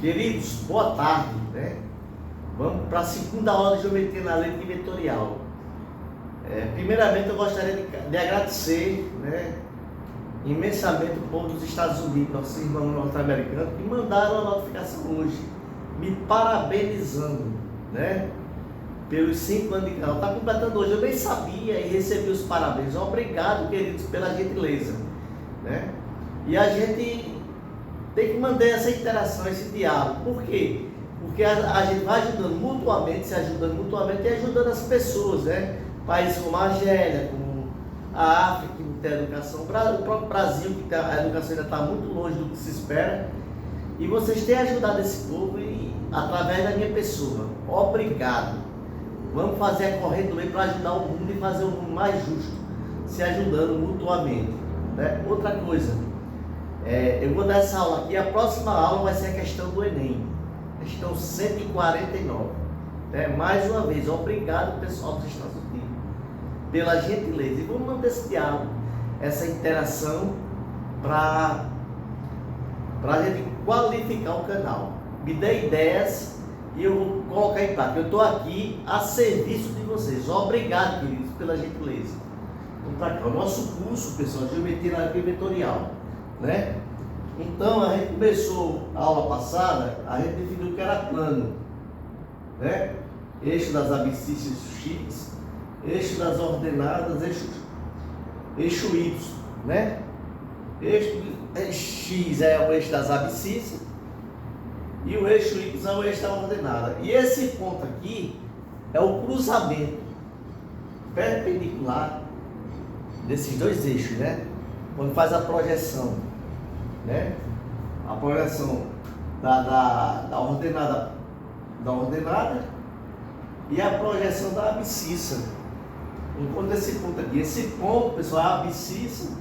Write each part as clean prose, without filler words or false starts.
Queridos, boa tarde, né? Vamos para a segunda aula de Geometria Analítica e Vetorial. Primeiramente, eu gostaria de agradecer, né, imensamente o povo dos Estados Unidos, nossos irmãos norte-americanos, que mandaram a notificação hoje, me parabenizando, né, pelos 5 anos de canal. Está completando hoje, eu nem sabia e recebi os parabéns. Obrigado, queridos, pela gentileza, né? E a gente tem que manter essa interação, esse diálogo. Por quê? Porque a gente vai ajudando mutuamente, se ajudando mutuamente e ajudando as pessoas, né? Países como a Argélia, como a África, que não tem educação, o próprio Brasil, que a educação ainda está muito longe do que se espera. E vocês têm ajudado esse povo através da minha pessoa. Obrigado. Vamos fazer a corrente do bem para ajudar o mundo e fazer o mundo mais justo, se ajudando mutuamente, né? Outra coisa, eu vou dar essa aula aqui. A próxima aula vai ser a questão do Enem, questão 149. Mais uma vez, obrigado, pessoal dos Estados Unidos, pela gentileza. E vamos manter esse diálogo, essa interação, para a gente qualificar o canal. Me dê ideias e eu vou colocar em prática. Eu estou aqui a serviço de vocês. Obrigado, queridos, pela gentileza. Vamos para cá. O nosso curso, pessoal, de Geometria Analítica e Vetorial, né? Então, a gente começou a aula passada, a gente definiu que era plano, né? Eixo das abscissas X, eixo das ordenadas, eixo Y, né? Eixo X é o eixo das abscissas e o eixo Y é o eixo da ordenada. E esse ponto aqui é o cruzamento perpendicular desses dois eixos, né? Quando faz a projeção, né? A projeção da ordenada e a projeção da abscissa. Enquanto esse ponto aqui, esse ponto, pessoal, é a abscissa,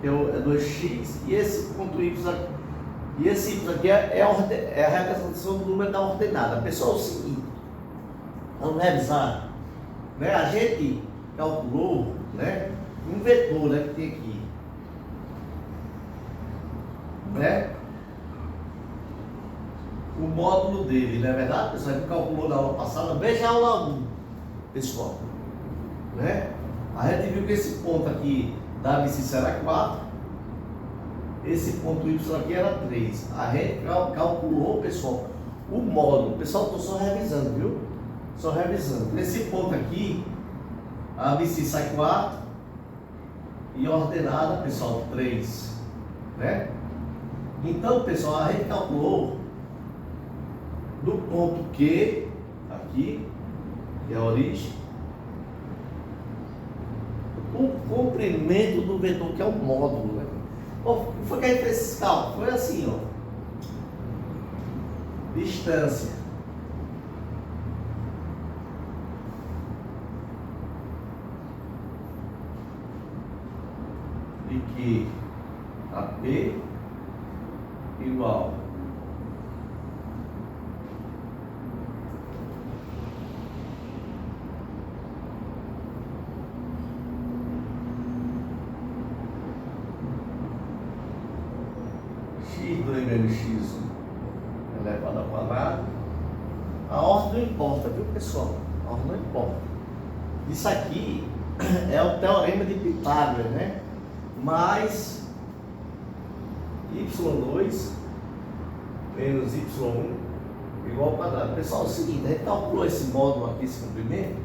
é 2x, e esse ponto y aqui, e esse y aqui é a representação do número da ordenada. Pessoal, é o seguinte, vamos revisar, né? A gente calculou, né, um vetor, né, que tem aqui, né, o módulo dele, não é verdade, pessoal? A gente calculou na aula passada. Veja a aula 1, pessoal, né? A gente viu que esse ponto aqui da abscissa era 4, esse ponto y aqui era 3. A gente calculou, pessoal, o módulo. Pessoal, estou só revisando, viu? Só revisando. Nesse ponto aqui, a abscissa é 4 e a ordenada, pessoal, 3, né? Então, pessoal, a gente calculou do ponto Q, aqui, que é a origem, o comprimento do vetor, que é o módulo, né? O que foi que a gente fez esse cálculo? Foi assim, ó. Distância de Q a P igual x2 menos x1 elevado ao quadrado. A ordem não importa, viu, pessoal? A ordem não importa. Isso aqui é o teorema de Pitágoras, né? Mais y2 menos y1 igual ao quadrado. Pessoal, é o seguinte, a gente calculou esse módulo aqui, esse comprimento,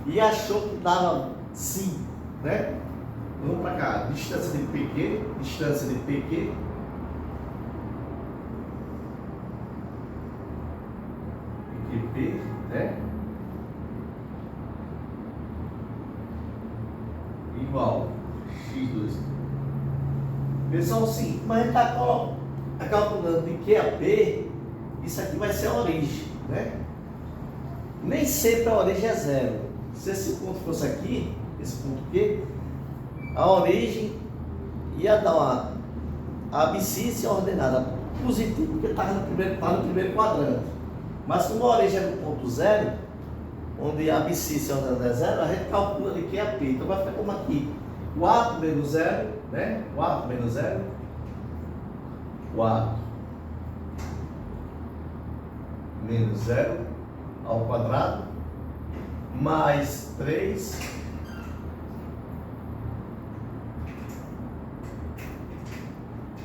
e achou que dava 5, né? Vamos para cá, distância de PQ, P, né? Igual x2. Pessoal, sim, mas a gente está calculando de Q a P, isso aqui vai ser a origem, né? Nem sempre a origem é 0. Se esse ponto fosse aqui, esse ponto Q, a origem ia dar uma abscissa ordenada positiva, porque está no primeiro quadrante. Mas como a origem é no ponto 0, onde a abscissa ordenada é 0, a gente calcula de Q a P. Então vai ficar como aqui, 4 menos 0, né? 4 menos 0, 4 menos 0 ao quadrado, mais 3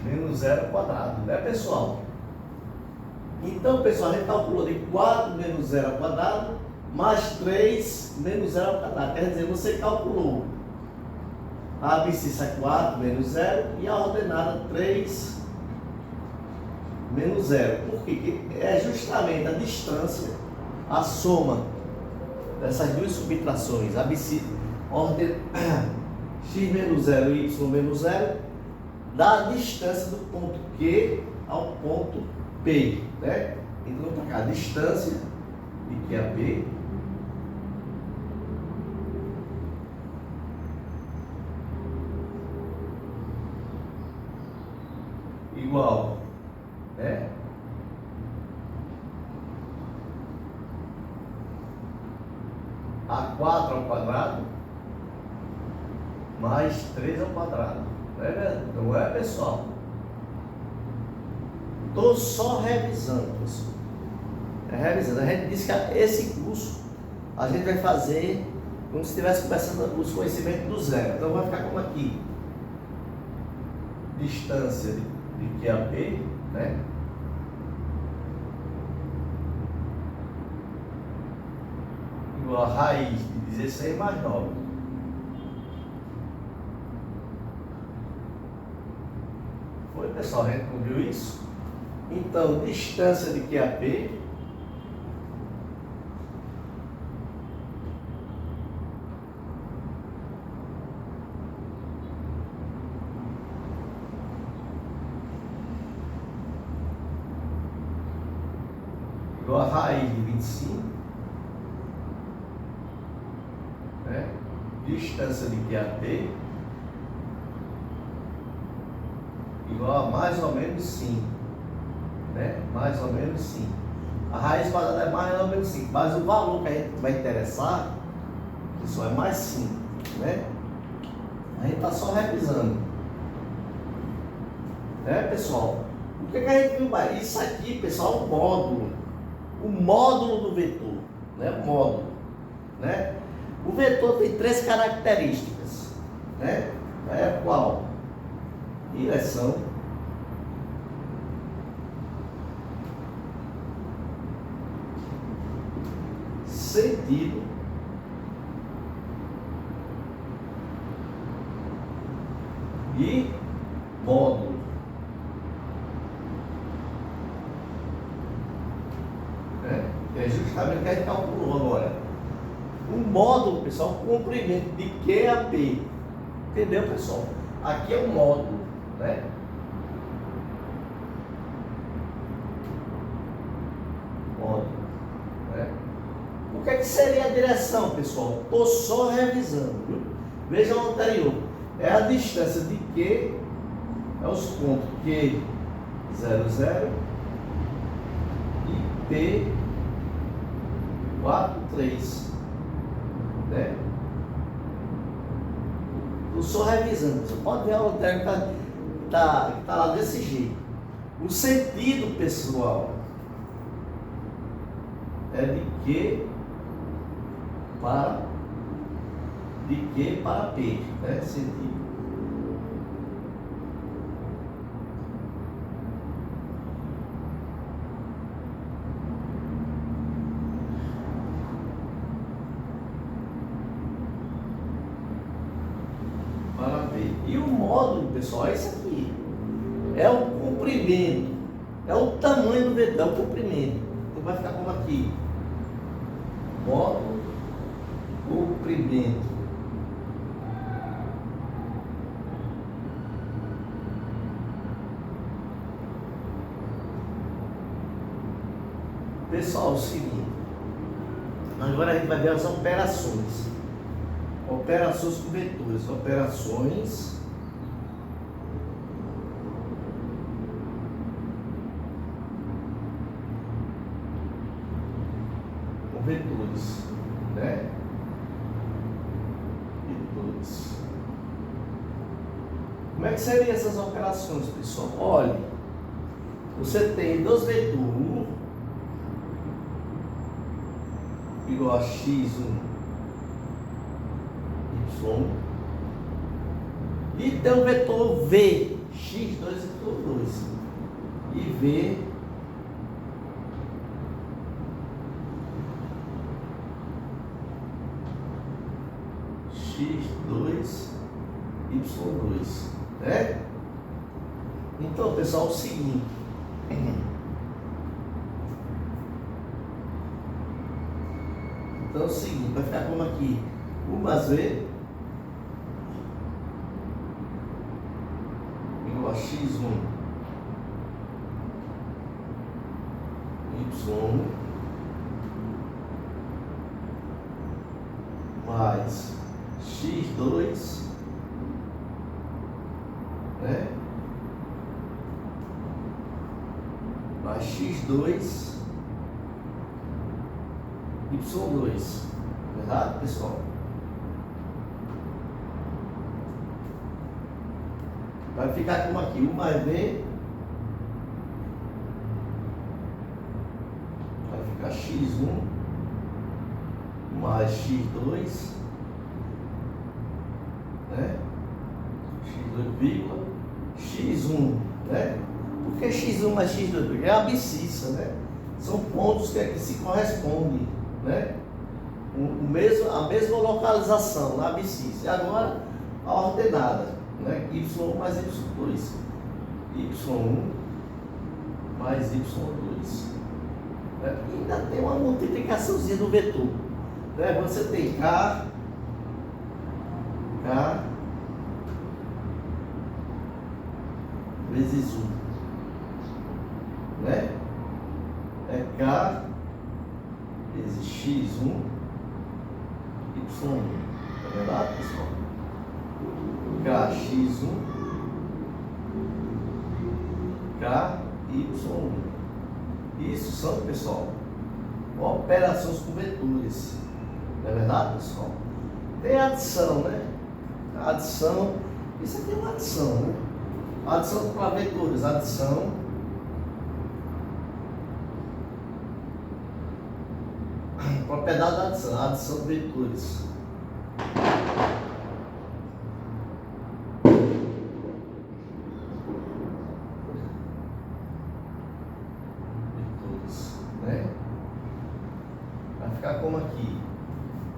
menos 0 ao quadrado, né, pessoal? Então, pessoal, a gente calculou de 4 menos 0 ao quadrado, mais 3 menos 0 ao quadrado. Quer dizer, você calculou a abscissa 4 menos 0 e a ordenada 3 menos 0. Por quê? Porque é justamente a distância, a soma dessas duas subtrações, abscissa, x menos 0 e y menos 0, dá a distância do ponto Q ao ponto P, né? Então, vamos para cá, a distância de Q a P igual, né? A 4 ao quadrado mais 3 ao quadrado. Não é, pessoal? Estou só revisando, pessoal. Revisando. A gente disse que esse curso a gente vai fazer como se estivesse começando os conhecimentos do zero. Então vai ficar como aqui. Distância de Q a P, né? Igual a raiz de 16 mais 9. Foi, pessoal? A gente não viu isso? Então, distância de Q a P igual a raiz de 25, né? Distância de Q a P igual a mais ou menos 5, né? Mais ou menos 5. A raiz quadrada é mais ou menos 5, mas o valor que a gente vai interessar, pessoal, é mais 5, né? A gente está só revisando, né, pessoal? O que a gente viu mais? Isso aqui, pessoal, é um módulo. O módulo do vetor, né? O módulo, né? O vetor tem 3 características, né? É qual? Direção, sentido e módulo. É justamente o que a gente calculou agora. O módulo, pessoal, o comprimento de Q a P. Entendeu, pessoal? Aqui é o módulo, né? Módulo, né? O que seria a direção, pessoal? Estou só revisando, viu? Veja o anterior. É a distância de Q, é os pontos Q, 0, 0 e P, 4, 3, né? Eu só revisando, você pode ver a aula técnica que tá lá desse jeito. O sentido, pessoal, é de Q para P, né? Sentido. E o módulo, pessoal, é isso aqui. É o comprimento. É o tamanho do vetor, é o comprimento. Então vai ficar como aqui. Módulo, comprimento. Pessoal, é o seguinte. Agora a gente vai ver as operações. Operações com vetores. Operações com vetores, né? Vetores. Como é que seriam essas operações, pessoal? Olha, você tem dois vetores, igual a x1, y1. E tem o vetor v, x2 vetor 2. E v x2, y2, né? Então, pessoal, é o seguinte. Então é o seguinte, vai ficar como aqui, U mais V igual a x1, y1 mais x2, né? Mais x2, y2, verdade, pessoal? Vai ficar como aqui, U mais V vai ficar x1 mais x2, né? x2 vírgula x1, né? Por que x1 mais x2? Porque é a abscissa, né? São pontos que se correspondem, né? A mesma localização na abscissa. E agora a ordenada, né? y1 mais y2, y1 mais y2, né? E ainda tem uma multiplicaçãozinha do vetor, né? Você tem k vezes 1, né? É k vezes x1, y1, é verdade, pessoal? kx1, ky1. Isso são, pessoal, operações com vetores, não é verdade, pessoal? Tem adição, né? Adição, isso aqui é uma adição, né? Adição para vetores, adição propriedade da adição, adição de vetores. Vetores, né? Vai ficar como aqui,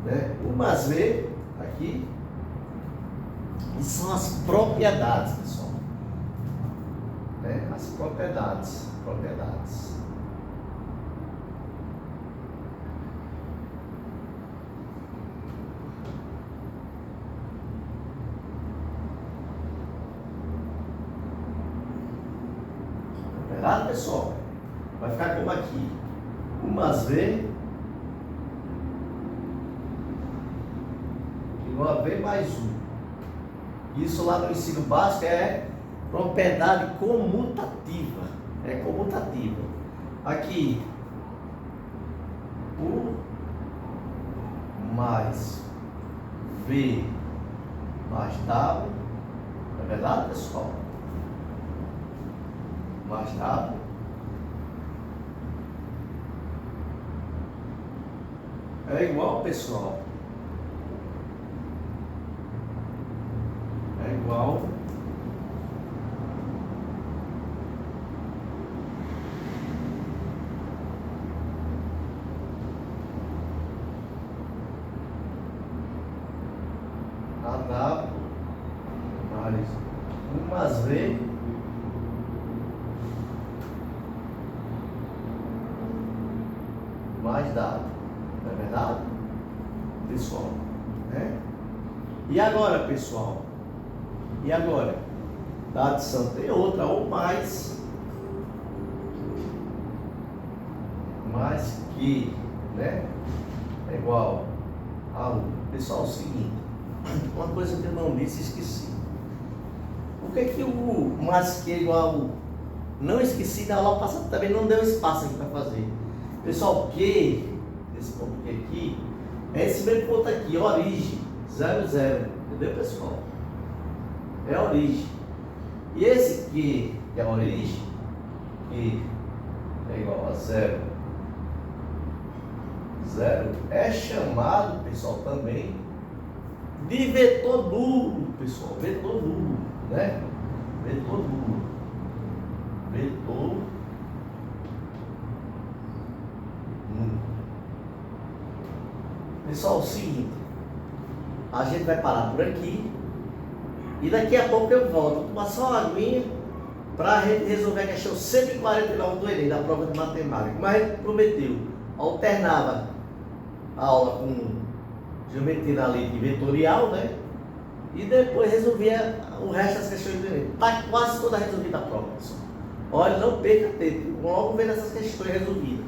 né? U mais V aqui. E são as propriedades, pessoal. Né? As propriedades. Verdade, pessoal? Vai ficar como aqui. U mais V igual a V mais 1. Isso lá no ensino básico é propriedade comutativa. É comutativa. Aqui, U mais V mais W. É verdade, pessoal? Mais W é igual, pessoal. É igual a W mais 1 mais V mais W. Não é verdade, pessoal? Né? E agora, pessoal? E agora? Da adição tem outra, ou mais que, né? É igual a 1. Pessoal, é o seguinte, uma coisa que eu não disse, esqueci. Por que o mais que é igual a 1? Não esqueci, na aula passada também não deu espaço aqui para fazer. Pessoal, que, esse ponto aqui, é esse mesmo ponto aqui, origem, 0, 0. Entendeu, pessoal? É a origem. E esse que é a origem, que é igual a 0, zero é chamado, pessoal, também de vetor nulo, pessoal. Vetor nulo, né? Vetor nulo. Vetor nulo. Pessoal, é o seguinte, a gente vai parar por aqui e daqui a pouco eu volto. Vou tomar só uma aguinha para a gente resolver a questão 149 do Enem, da prova de matemática. Como a gente prometeu, alternava a aula com geometria analítica e vetorial, né? E depois resolvia o resto das questões do Enem. Está quase toda resolvida a prova, pessoal. Olha, não perca tempo, logo vendo essas questões resolvidas.